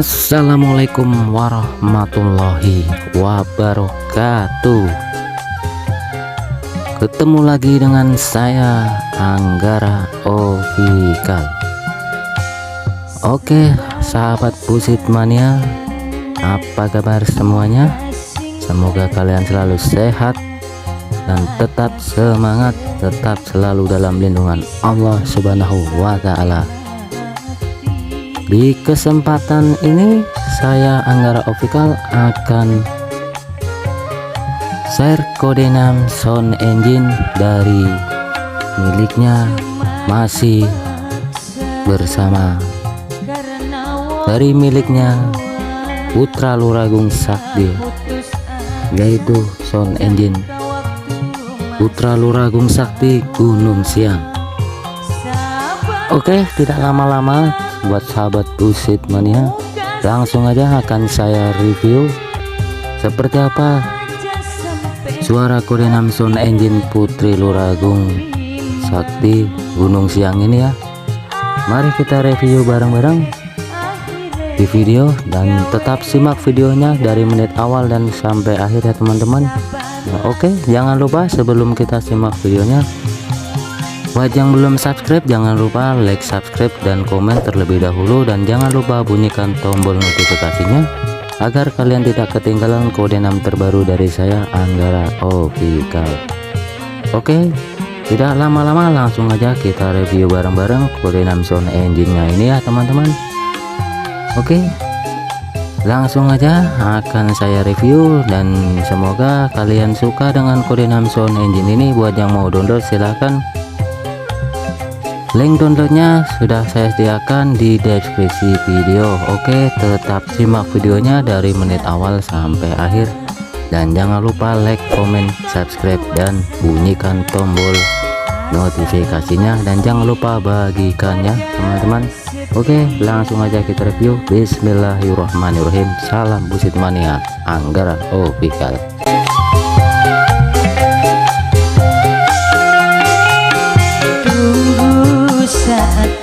Assalamualaikum warahmatullahi wabarakatuh. Ketemu lagi dengan saya Anggara Official. Oke sahabat Busit Mania, apa kabar semuanya? Semoga kalian selalu sehat dan tetap semangat, tetap selalu dalam lindungan Allah Subhanahu wa Ta'ala. Di kesempatan ini saya Anggara Official akan share kode 6 sound engine dari miliknya, masih bersama dari miliknya Putra Luragung Sakti, yaitu sound engine Putra Luragung Sakti Gunung Siang. Oke, tidak lama-lama buat sahabat Busit Mania, langsung aja akan saya review seperti apa suara kode 6 sound engine Putri Luragung Sakti Gunung Siang ini ya. Mari kita review bareng-bareng di video, dan tetap simak videonya dari menit awal dan sampai akhir ya teman-teman. Oke, jangan lupa sebelum kita simak videonya, buat yang belum subscribe jangan lupa like, subscribe, dan komen terlebih dahulu, dan jangan lupa bunyikan tombol notifikasinya agar kalian tidak ketinggalan kode 6 terbaru dari saya Anggara Official. Oke, tidak lama-lama langsung aja kita review bareng-bareng kode 6 sound engine-nya ini ya teman-teman. Oke, langsung aja akan saya review, dan semoga kalian suka dengan kode 6 sound engine ini. Buat yang mau download silahkan, link downloadnya sudah saya sediakan di deskripsi video. Oke, tetap simak videonya dari menit awal sampai akhir, dan jangan lupa like, comment, subscribe, dan bunyikan tombol notifikasinya, dan jangan lupa bagikannya teman-teman. Oke, langsung aja kita review. Bismillahirrahmanirrahim. Salam Busit Mania, Anggara Official. Saat